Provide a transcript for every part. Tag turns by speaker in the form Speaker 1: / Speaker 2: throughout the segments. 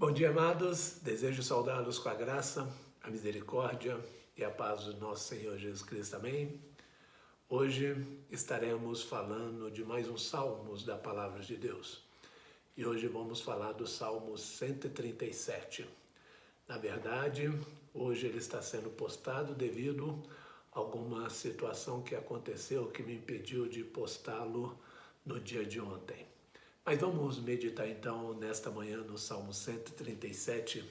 Speaker 1: Bom dia, amados. Desejo saudá-los com a graça, a misericórdia e a paz do nosso Senhor Jesus Cristo. Amém? Hoje estaremos falando de mais um Salmos da Palavra de Deus. E hoje vamos falar do Salmo 137. Na verdade, hoje ele está sendo postado devido a alguma situação que aconteceu que me impediu de postá-lo no dia de ontem. Mas vamos meditar então nesta manhã no Salmo 137,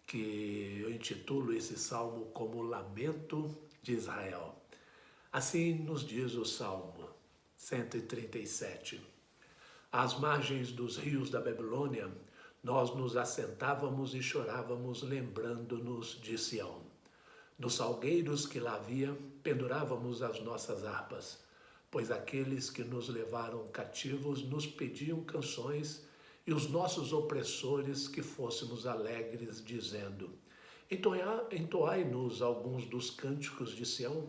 Speaker 1: que eu intitulo esse salmo como Lamento de Israel. Assim nos diz o Salmo 137. Às margens dos rios da Babilônia, nós nos assentávamos e chorávamos, lembrando-nos de Sião. Nos salgueiros que lá havia, pendurávamos as nossas harpas, pois aqueles que nos levaram cativos nos pediam canções e os nossos opressores que fôssemos alegres, dizendo: entoai-nos alguns dos cânticos de Sião.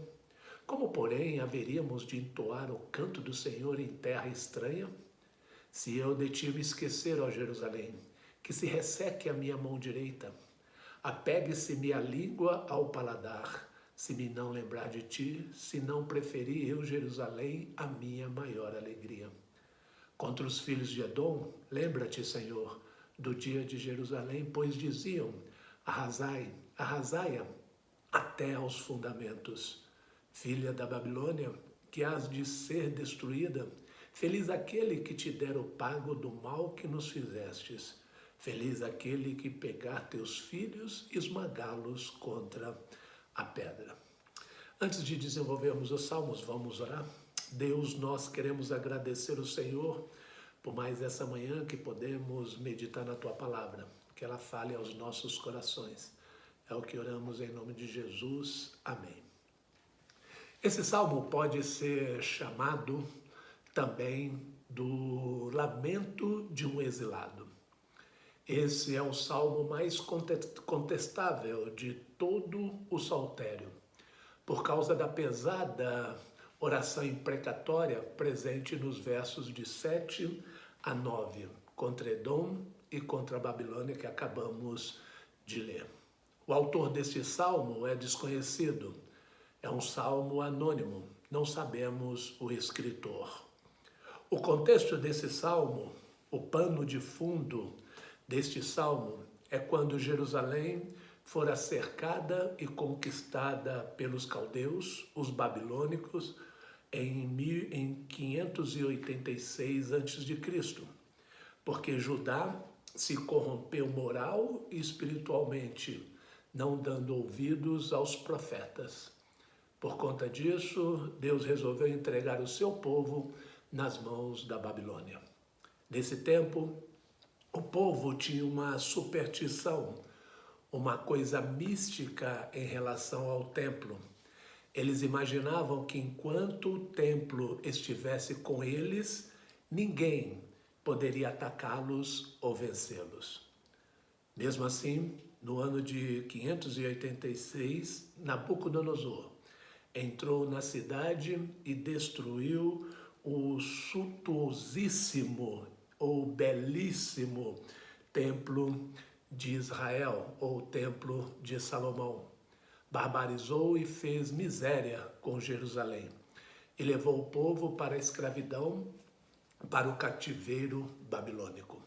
Speaker 1: Como, porém, haveríamos de entoar o canto do Senhor em terra estranha? Se eu de ti me esquecer, ó Jerusalém, que se resseque a minha mão direita, apegue-se-me a língua ao paladar, se me não lembrar de ti, se não preferir eu, Jerusalém, a minha maior alegria. Contra os filhos de Edom, lembra-te, Senhor, do dia de Jerusalém, pois diziam: arrasai, arrasai-a até aos fundamentos. Filha da Babilônia, que has de ser destruída, feliz aquele que te der o pago do mal que nos fizestes. Feliz aquele que pegar teus filhos e esmagá-los contra a pedra. Antes de desenvolvermos os salmos, vamos orar. Deus, nós queremos agradecer o Senhor por mais essa manhã que podemos meditar na Tua Palavra, que ela fale aos nossos corações. É o que oramos em nome de Jesus. Amém. Esse salmo pode ser chamado também do lamento de um exilado. Esse é o salmo mais contestável de todo o saltério, por causa da pesada oração imprecatória presente nos versos de 7 a 9, contra Edom e contra a Babilônia, que acabamos de ler. O autor deste salmo é desconhecido, é um salmo anônimo, não sabemos o escritor. O contexto desse salmo, o pano de fundo deste salmo, é quando Jerusalém fora cercada e conquistada pelos caldeus, os babilônicos, em 586 a.C., porque Judá se corrompeu moral e espiritualmente, não dando ouvidos aos profetas. Por conta disso, Deus resolveu entregar o seu povo nas mãos da Babilônia. Nesse tempo, o povo tinha uma superstição, uma coisa mística em relação ao templo. Eles imaginavam que enquanto o templo estivesse com eles, ninguém poderia atacá-los ou vencê-los. Mesmo assim, no ano de 586, Nabucodonosor entrou na cidade e destruiu o suntuosíssimo ou belíssimo templo de Israel, ou templo de Salomão. Barbarizou e fez miséria com Jerusalém e levou o povo para a escravidão, para o cativeiro babilônico.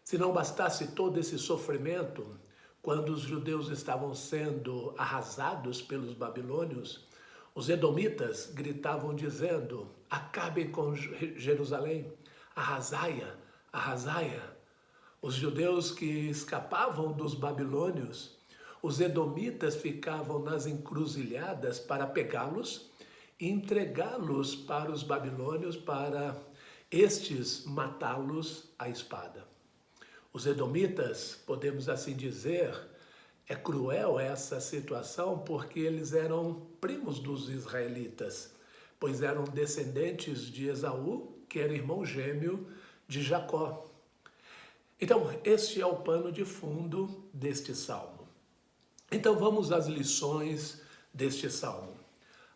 Speaker 1: Se não bastasse todo esse sofrimento, quando os judeus estavam sendo arrasados pelos babilônios, os edomitas gritavam dizendo: acabem com Jerusalém, arrasai-a, arrasai-a. Os judeus que escapavam dos babilônios, os edomitas ficavam nas encruzilhadas para pegá-los e entregá-los para os babilônios, para estes matá-los à espada. Os edomitas, podemos assim dizer, é cruel essa situação porque eles eram primos dos israelitas, pois eram descendentes de Esaú, que era irmão gêmeo de Jacó. Então, este é o pano de fundo deste salmo. Então, vamos às lições deste salmo.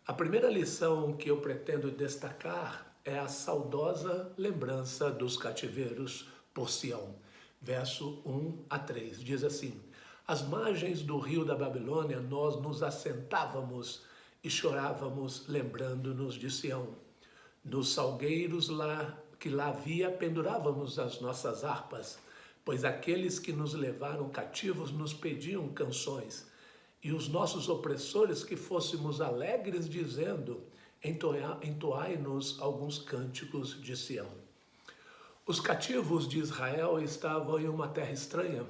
Speaker 1: A primeira lição que eu pretendo destacar é a saudosa lembrança dos cativeiros por Sião. verso 1 a 3. Diz assim: às margens do rio da Babilônia nós nos assentávamos e chorávamos, lembrando-nos de Sião. Nos salgueiros que lá havia, pendurávamos as nossas harpas, pois aqueles que nos levaram cativos nos pediam canções, e os nossos opressores que fôssemos alegres, dizendo: entoai-nos alguns cânticos de Sião. Os cativos de Israel estavam em uma terra estranha,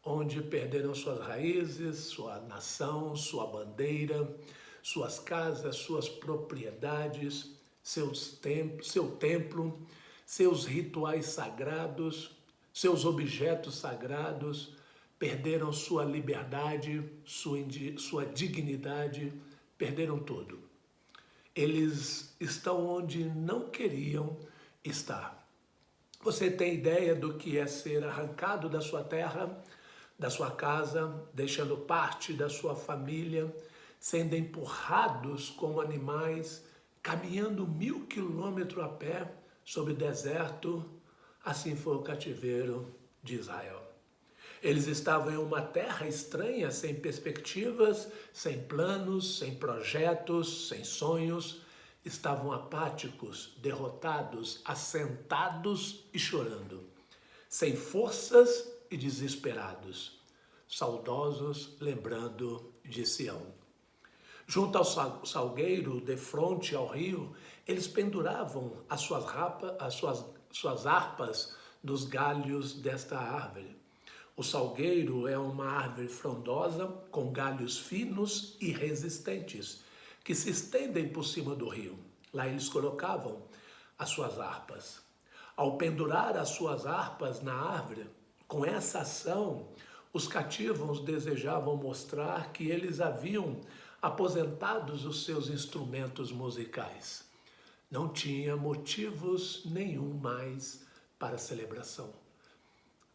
Speaker 1: onde perderam suas raízes, sua nação, sua bandeira, suas casas, suas propriedades, seu templo, seus rituais sagrados, seus objetos sagrados, perderam sua liberdade, sua dignidade, perderam tudo. Eles estão onde não queriam estar. Você tem ideia do que é ser arrancado da sua terra, da sua casa, deixando parte da sua família, sendo empurrados como animais, caminhando 1000 quilômetros a pé sobre deserto? Assim foi o cativeiro de Israel. Eles estavam em uma terra estranha, sem perspectivas, sem planos, sem projetos, sem sonhos. Estavam apáticos, derrotados, assentados e chorando, sem forças e desesperados, saudosos, lembrando de Sião. Junto ao salgueiro, de frente ao rio, eles penduravam as suas harpas nos galhos desta árvore. O salgueiro é uma árvore frondosa, com galhos finos e resistentes, que se estendem por cima do rio. Lá eles colocavam as suas harpas. Ao pendurar as suas harpas na árvore, com essa ação, os cativos desejavam mostrar que eles haviam aposentados os seus instrumentos musicais. Não tinha motivos nenhum mais para celebração.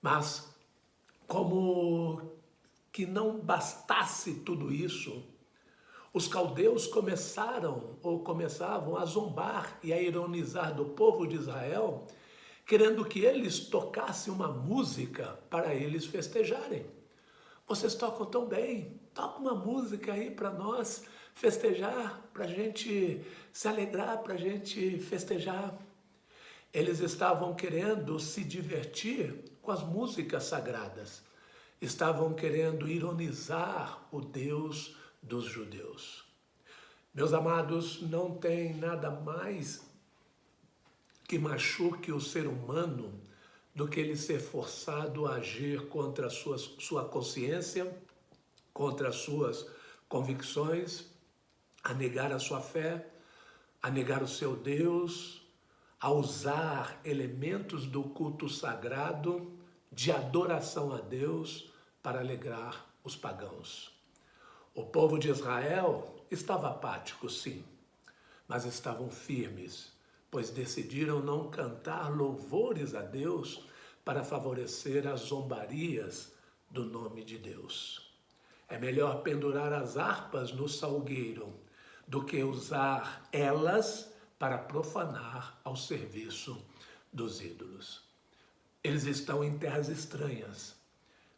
Speaker 1: Mas, como que não bastasse tudo isso, os caldeus começavam a zombar e a ironizar do povo de Israel, querendo que eles tocassem uma música para eles festejarem. Vocês tocam tão bem, toca uma música aí para nós festejar, para a gente se alegrar, para a gente festejar. Eles estavam querendo se divertir com as músicas sagradas. Estavam querendo ironizar o Deus dos judeus. Meus amados, não tem nada mais que machuque o ser humano do que ele ser forçado a agir contra a sua consciência, contra as suas convicções, a negar a sua fé, a negar o seu Deus, a usar elementos do culto sagrado, de adoração a Deus, para alegrar os pagãos. O povo de Israel estava apático, sim, mas estavam firmes, pois decidiram não cantar louvores a Deus para favorecer as zombarias do nome de Deus. É melhor pendurar as harpas no salgueiro do que usar elas para profanar ao serviço dos ídolos. Eles estão em terras estranhas,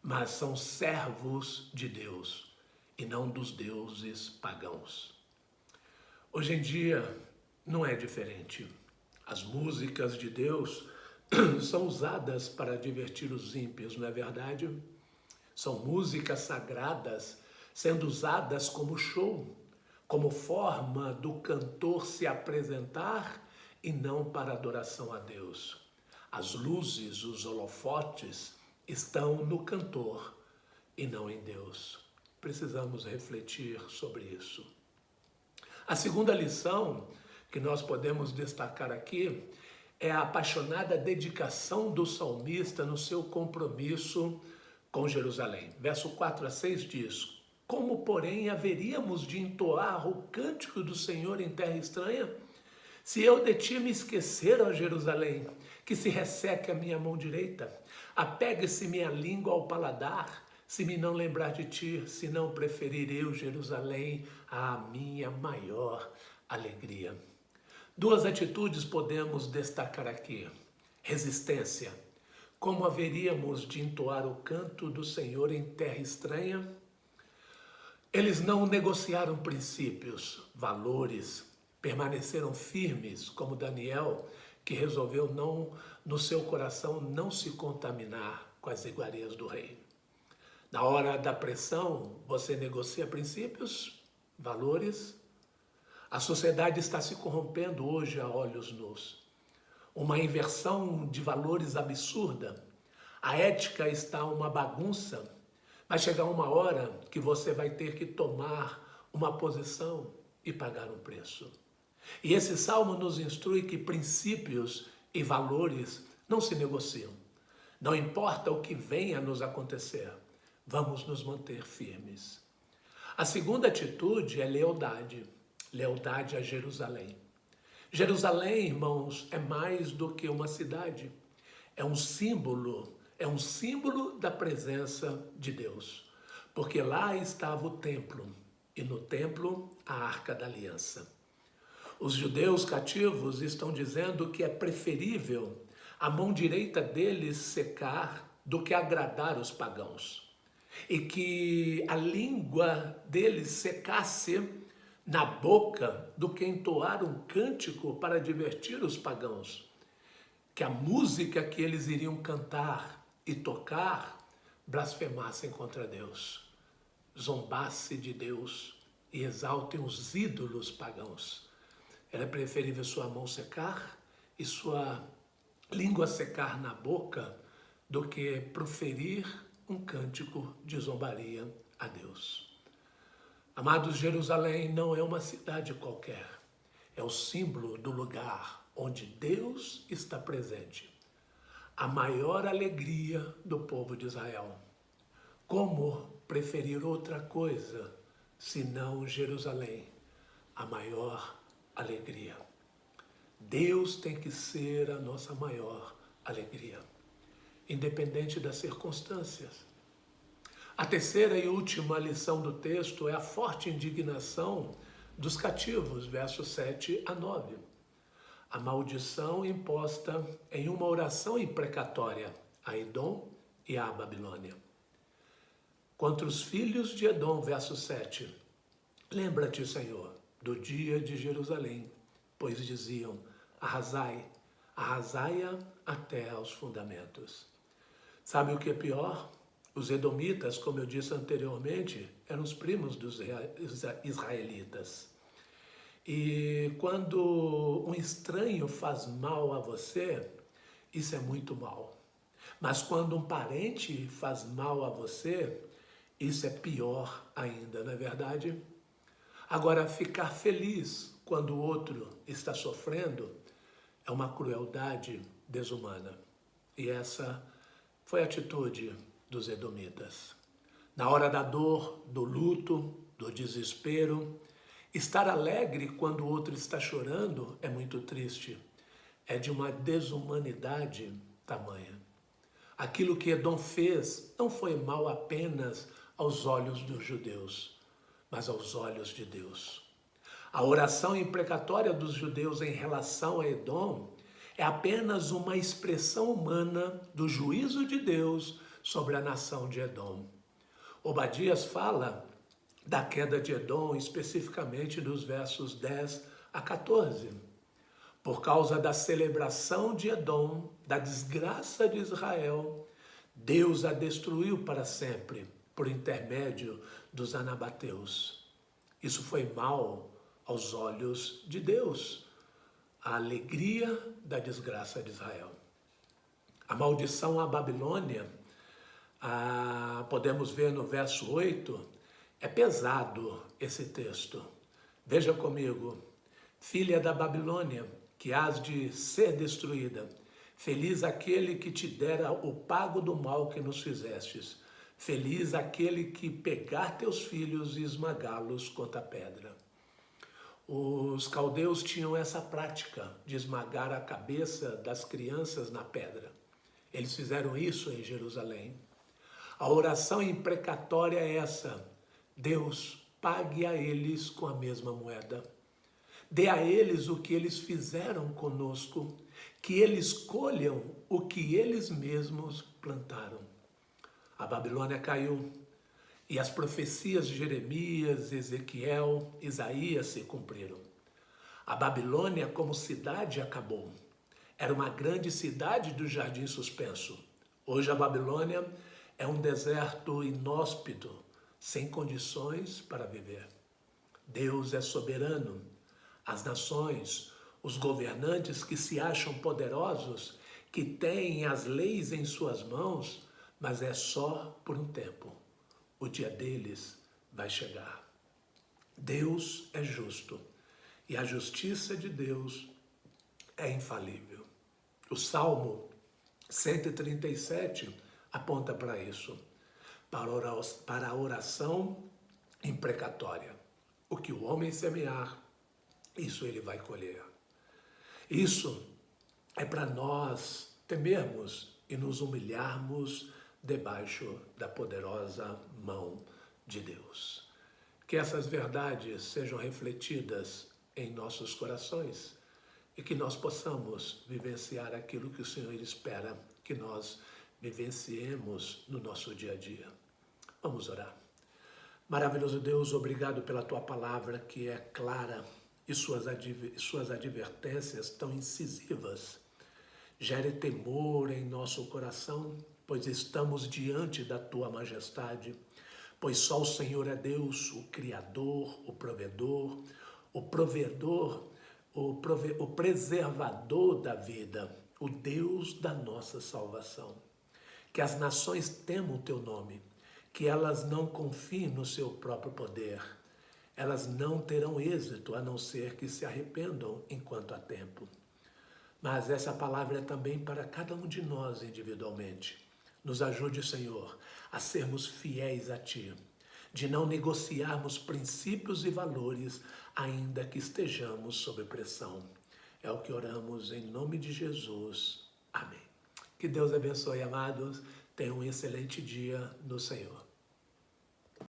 Speaker 1: mas são servos de Deus e não dos deuses pagãos. Hoje em dia não é diferente. As músicas de Deus são usadas para divertir os ímpios, não é verdade? São músicas sagradas sendo usadas como show, como forma do cantor se apresentar e não para adoração a Deus. As luzes, os holofotes estão no cantor e não em Deus. Precisamos refletir sobre isso. A segunda lição que nós podemos destacar aqui é a apaixonada dedicação do salmista no seu compromisso com Jerusalém. Verso 4 a 6 diz: como, porém, haveríamos de entoar o cântico do Senhor em terra estranha? Se eu de ti me esquecer, ó Jerusalém, que se resseque a minha mão direita, apegue-se minha língua ao paladar, se me não lembrar de ti, se não preferir eu, Jerusalém, à minha maior alegria. Duas atitudes podemos destacar aqui: resistência. como haveríamos de entoar o canto do Senhor em terra estranha? Eles não negociaram princípios, valores, permaneceram firmes, como Daniel, que resolveu no seu coração não se contaminar com as iguarias do rei. Na hora da pressão, você negocia princípios, valores. A sociedade está se corrompendo hoje a olhos nus. Uma inversão de valores absurda. A ética está uma bagunça. Vai chegar uma hora que você vai ter que tomar uma posição e pagar um preço. E esse salmo nos instrui que princípios e valores não se negociam. Não importa o que venha a nos acontecer, vamos nos manter firmes. A segunda atitude é lealdade. Lealdade a Jerusalém. Jerusalém, irmãos, é mais do que uma cidade. É um símbolo da presença de Deus. Porque lá estava o templo, e no templo a Arca da Aliança. Os judeus cativos estão dizendo que é preferível a mão direita deles secar do que agradar os pagãos. E que a língua deles secasse na boca do que entoar um cântico para divertir os pagãos. Que a música que eles iriam cantar e tocar blasfemassem contra Deus, zombasse de Deus e exaltem os ídolos pagãos. Era preferível sua mão secar e sua língua secar na boca do que proferir um cântico de zombaria a Deus. Amados, Jerusalém não é uma cidade qualquer, é o símbolo do lugar onde Deus está presente. A maior alegria do povo de Israel. Como preferir outra coisa senão Jerusalém? A maior alegria. Deus tem que ser a nossa maior alegria, independente das circunstâncias. A terceira e última lição do texto é a forte indignação dos cativos, versos 7 a 9. A maldição imposta em uma oração imprecatória a Edom e à Babilônia. Contra os filhos de Edom, verso 7. Lembra-te, Senhor, do dia de Jerusalém, pois diziam, arrasai, arrasai-a até aos fundamentos. Sabe o que é pior? Os edomitas, como eu disse anteriormente, eram os primos dos israelitas. E quando um estranho faz mal a você, isso é muito mal. Mas quando um parente faz mal a você, isso é pior ainda, não é verdade? Agora, ficar feliz quando o outro está sofrendo é uma crueldade desumana. E essa foi a atitude dos edomitas. Na hora da dor, do luto, do desespero, estar alegre quando o outro está chorando é muito triste. É de uma desumanidade tamanha. Aquilo que Edom fez não foi mal apenas aos olhos dos judeus, mas aos olhos de Deus. A oração imprecatória dos judeus em relação a Edom é apenas uma expressão humana do juízo de Deus sobre a nação de Edom. Obadias fala da queda de Edom, especificamente dos versos 10 a 14. Por causa da celebração de Edom, da desgraça de Israel, Deus a destruiu para sempre, por intermédio dos anabateus. Isso foi mal aos olhos de Deus, a alegria da desgraça de Israel. A maldição à Babilônia, podemos ver no verso 8, é pesado esse texto. Veja comigo, filha da Babilônia, que hás de ser destruída, feliz aquele que te dera o pago do mal que nos fizestes, feliz aquele que pegar teus filhos e esmagá-los contra a pedra. Os caldeus tinham essa prática de esmagar a cabeça das crianças na pedra. Eles fizeram isso em Jerusalém. A oração imprecatória é essa: Deus, pague a eles com a mesma moeda. Dê a eles o que eles fizeram conosco. que eles colham o que eles mesmos plantaram. A Babilônia caiu e as profecias de Jeremias, Ezequiel, Isaías se cumpriram. A Babilônia como cidade acabou. Era uma grande cidade do jardim suspenso. Hoje a Babilônia é um deserto inóspito, sem condições para viver. Deus é soberano. As nações, os governantes que se acham poderosos, que têm as leis em suas mãos, mas é só por um tempo. O dia deles vai chegar. Deus é justo e a justiça de Deus é infalível. O Salmo 137 aponta para isso, para a oração imprecatória. O que o homem semear, isso ele vai colher. Isso é para nós temermos e nos humilharmos debaixo da poderosa mão de Deus. Que essas verdades sejam refletidas em nossos corações e que nós possamos vivenciar aquilo que o Senhor espera que nós vivenciemos no nosso dia a dia. Vamos orar. Maravilhoso Deus, obrigado pela Tua palavra que é clara e suas advertências tão incisivas. Gere temor em nosso coração, pois estamos diante da Tua majestade, pois só o Senhor é Deus, o Criador, o provedor, o preservador da vida, o Deus da nossa salvação. Que as nações temam o Teu nome, que elas não confiem no seu próprio poder. Elas não terão êxito a não ser que se arrependam enquanto há tempo. Mas essa palavra é também para cada um de nós individualmente. Nos ajude, Senhor, a sermos fiéis a Ti, de não negociarmos princípios e valores, ainda que estejamos sob pressão. É o que oramos em nome de Jesus. Amém. Que Deus abençoe, amados. Tenham um excelente dia no Senhor.